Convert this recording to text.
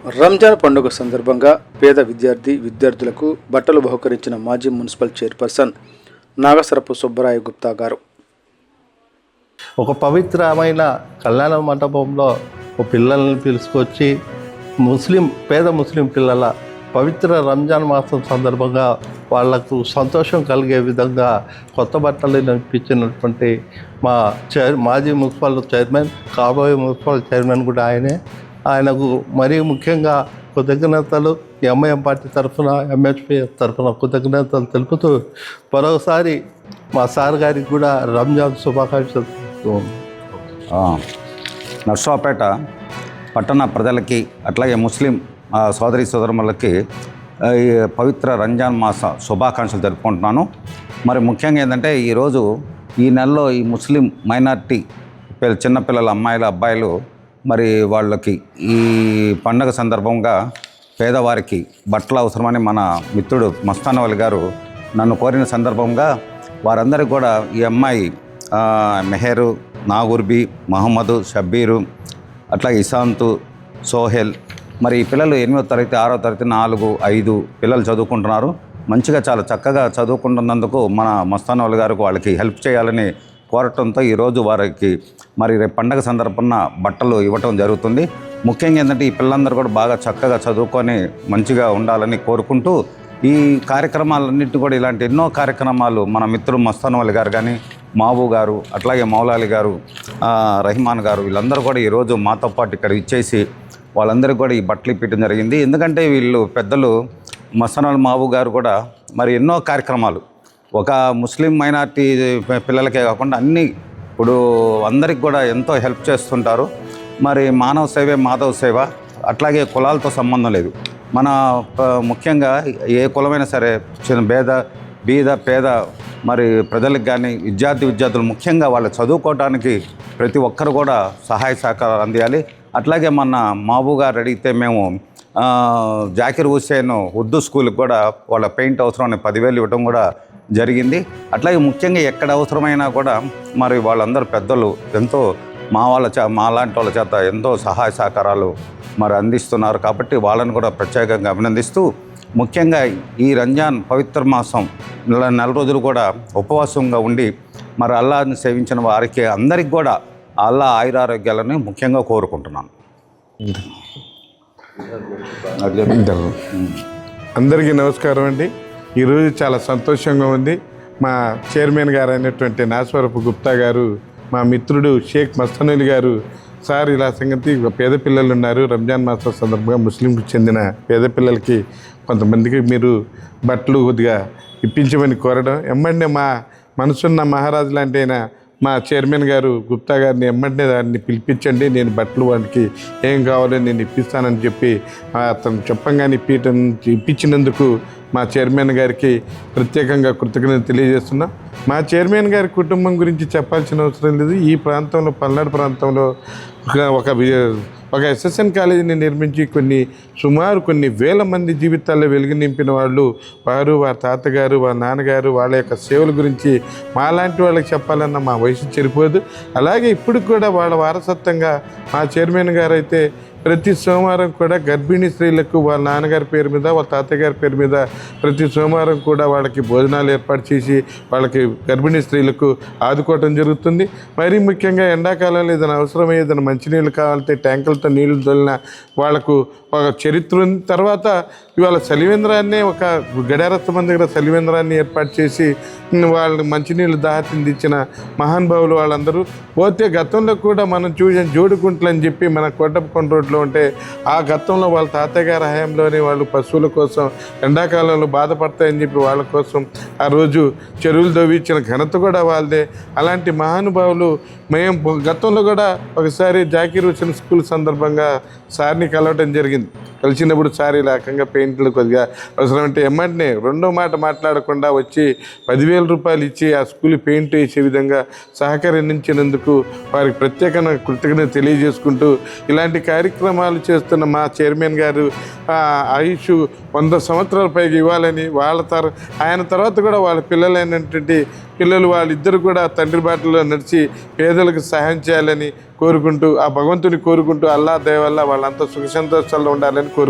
రంజాన్ పండుగ సందర్భంగా పేద విద్యార్థులకు బట్టలు బహుకరించిన మాజీ మున్సిపల్ చైర్పర్సన్ నాగసరపు సుబ్బరాయ గుప్తా గారు. ఒక పవిత్రమైన కళ్యాణ మండపంలో ఒక పిల్లల్ని పిలుచుకొచ్చి పేద ముస్లిం పిల్లల పవిత్ర రంజాన్ మాసం సందర్భంగా వాళ్లకు సంతోషం కలిగే విధంగా కొత్త బట్టలు ఇప్పించినటువంటి మాజీ మున్సిపల్ చైర్మన్, కాబోయే మున్సిపల్ చైర్మన్ కూడా ఆయనకు మరీ ముఖ్యంగా కృతజ్ఞతలు ఎంఐఎం పార్టీ తరఫున, ఎంహెచ్పి తరఫున కృతజ్ఞతలు తెలుపుతూ మరోసారి మా సార్ గారికి కూడా రంజాన్ శుభాకాంక్షలు. నర్సాపేట పట్టణ ప్రజలకి అట్లాగే ముస్లిం సోదరి సోదరులకి ఈ పవిత్ర రంజాన్ మాస శుభాకాంక్షలు జరుపుకుంటున్నాను. మరి ముఖ్యంగా ఏంటంటే ఈరోజు ఈ నెలలో ఈ ముస్లిం మైనార్టీ చిన్నపిల్లల అమ్మాయిలు అబ్బాయిలు మరి వాళ్ళకి ఈ పండగ సందర్భంగా పేదవారికి బట్టలు అవసరమని మన మిత్రుడు మస్తానవలి గారు నన్ను కోరిన సందర్భంగా వారందరికీ కూడా ఈ అమ్మాయి మెహరు, నాగుర్బి, మహమ్మదు, షబ్బీరు, అట్లా ఇశాంతు, సోహెల్, మరి ఈ పిల్లలు 8వ తరగతి 6వ తరగతి 4, 5 పిల్లలు చదువుకుంటున్నారు. మంచిగా చాలా చక్కగా చదువుకుంటున్నందుకు మన మస్తానవలి గారికి వాళ్ళకి హెల్ప్ చేయాలని కోరటంతో ఈరోజు వారికి మరి రేపు పండగ సందర్భంగా బట్టలు ఇవ్వటం జరుగుతుంది. ముఖ్యంగా ఏంటంటే ఈ పిల్లలందరూ కూడా బాగా చక్కగా చదువుకొని మంచిగా ఉండాలని కోరుకుంటూ ఈ కార్యక్రమాలన్నింటి కూడా ఇలాంటి ఎన్నో కార్యక్రమాలు మన మిత్రులు మస్తానవలి గారు కానీ, మాబు గారు, అట్లాగే మౌలాలి గారు, రహిమాన్ గారు వీళ్ళందరూ కూడా ఈరోజు మాతో పాటు ఇక్కడ ఇచ్చేసి వాళ్ళందరికీ కూడా ఈ బట్టలు ఇప్పించడం జరిగింది. ఎందుకంటే వీళ్ళు పెద్దలు మస్తానవలి మాబు గారు కూడా మరి ఎన్నో కార్యక్రమాలు ఒక ముస్లిం మైనార్టీ పిల్లలకే కాకుండా ఇప్పుడు అందరికి కూడా ఎంతో హెల్ప్ చేస్తుంటారు. మరి మానవ సేవే మాధవ సేవ, అట్లాగే కులాలతో సంబంధం లేదు. మన ముఖ్యంగా ఏ కులమైనా సరే బీద పేద మరి ప్రజలకు కానీ విద్యార్థులు ముఖ్యంగా వాళ్ళు చదువుకోవడానికి ప్రతి ఒక్కరు కూడా సహాయ సహకారాలు అందియాలి. అట్లాగే మన మాబు గారు అడిగితే మేము జాకిర్ హుస్సేన్ ఉర్దూ స్కూల్కి కూడా వాళ్ళ పెయింట్ అవసరం 10,000 ఇవ్వడం కూడా జరిగింది. అట్లాగే ముఖ్యంగా ఎక్కడ అవసరమైనా కూడా మరి వాళ్ళందరూ పెద్దలు ఎంతో మాలాంటి వాళ్ళ చేత ఎంతో సహాయ సహకారాలు మరి అందిస్తున్నారు. కాబట్టి వాళ్ళని కూడా ప్రత్యేకంగా అభినందిస్తూ ముఖ్యంగా ఈ రంజాన్ పవిత్ర మాసం నెల రోజులు కూడా ఉపవాసంగా ఉండి మరి అల్లాహ్ని సేవించిన వారికి అందరికి కూడా అల్లాహ్ ఆయురారోగ్యాలని ముఖ్యంగా కోరుకుంటున్నాను. అందరికీ నమస్కారం అండి. ఈరోజు చాలా సంతోషంగా ఉంది. మా చైర్మన్ గారు అయినటువంటి నాగసరపు గుప్తా గారు, మా మిత్రుడు షేక్ మస్తానవలి గారు, సార్ ఇలా సంగతి పేద పిల్లలు ఉన్నారు, రంజాన్ మాసం సందర్భంగా ముస్లింకు చెందిన పేద పిల్లలకి కొంతమందికి మీరు బట్టలు కొద్దిగా ఇప్పించమని కోరడం, ఎమ్మంటే మా మనసున్న మహారాజు లాంటి అయిన మా చైర్మన్ గారు గుప్తా గారిని ఎమ్మంటే దాన్ని పిలిపించండి, నేను బట్టలు వాడికి ఏం కావాలో నేను ఇప్పిస్తానని చెప్పి అతను చెప్పంగానే ఇప్పించినందుకు మా చైర్మన్ గారికి ప్రత్యేకంగా కృతజ్ఞతలు తెలియజేస్తున్నాం. మా చైర్మన్ గారి కుటుంబం గురించి చెప్పాల్సిన అవసరం లేదు. ఈ ప్రాంతంలో, పల్నాడు ప్రాంతంలో ఒక ఎస్ఎస్ఎన్ కాలేజీని నిర్మించి సుమారు కొన్ని వేల మంది జీవితాల్లో వెలుగు నింపిన వారు, వారి తాతగారు, వారి నాన్నగారు, వాళ్ళ యొక్క సేవల గురించి మాలాంటి వాళ్ళకి చెప్పాలన్న మా వయసు సరిపోదు. అలాగే ఇప్పుడు కూడా వాళ్ళ వారసత్వంగా మా చైర్మన్ గారు అయితే ప్రతి సోమవారం కూడా గర్భిణీ స్త్రీలకు వాళ్ళ నాన్నగారి పేరు మీద, వాళ్ళ తాతగారి పేరు మీద ప్రతి సోమవారం కూడా వాళ్ళకి భోజనాలు ఏర్పాటు చేసి వాళ్ళకి గర్భిణీ స్త్రీలకు ఆదుకోవటం జరుగుతుంది. మరీ ముఖ్యంగా ఎండాకాలంలో ఏదైనా అవసరమయ్యే ఏదైనా మంచినీళ్ళు కావాలంటే ట్యాంకులతో నీళ్లు తోలిన వాళ్లకు ఒక చరిత్ర ఉంది. తర్వాత ఇవాళ చలివేంద్రాన్ని ఒక గడారస్తంభం దగ్గర చలివేంద్రాన్ని ఏర్పాటు చేసి వాళ్ళని మంచినీళ్ళు దాహతిందించిన మహానుభావులు వాళ్ళందరూ. పోతే గతంలో కూడా మనం చూసాం జోడుకుంట్లు అని చెప్పి మన కోటప్పకొండ రోడ్లో ఉంటే, ఆ గతంలో వాళ్ళ తాతగారి హయాంలోనే వాళ్ళు పశువుల కోసం ఎండాకాలంలో బాధపడతాయని చెప్పి వాళ్ళ కోసం ఆ రోజు చెరువులు దవ్వించిన ఘనత కూడా వాళ్ళదే. అలాంటి మహానుభావులు మేము గతంలో కూడా ఒకసారి జాకీర్ హుస్సేన్ స్కూల్ సందర్భంగా సార్ని కలవటం జరిగింది. కలిసినప్పుడు సార్ ఈ రకంగా పెయింట్లు కొద్దిగా అవసరమంటే ఎమ్మంటే రెండో మాట మాట్లాడకుండా వచ్చి 10,000 రూపాయలు ఇచ్చి ఆ స్కూల్ పెయింట్ వేసే విధంగా సహకరించినందుకు వారికి ప్రత్యేకంగా కృతజ్ఞత తెలియజేసుకుంటూ, ఇలాంటి కార్యక్రమాలు చేస్తున్న మా చైర్మన్ గారు ఆయుష్ 100 సంవత్సరాల పైకి ఇవ్వాలని ఆయన తర్వాత కూడా వాళ్ళ పిల్లలైనటువంటి పిల్లలు వాళ్ళిద్దరు కూడా తండ్రి బాటలో నడిచి పేదలకు సహాయం చేయాలని కోరుకుంటూ, ఆ భగవంతుని కోరుకుంటూ, అల్లా దయ వల్ల వాళ్ళంతా సుఖ సంతోషాల్లో ఉండాలని కోరుకుంటున్నాను.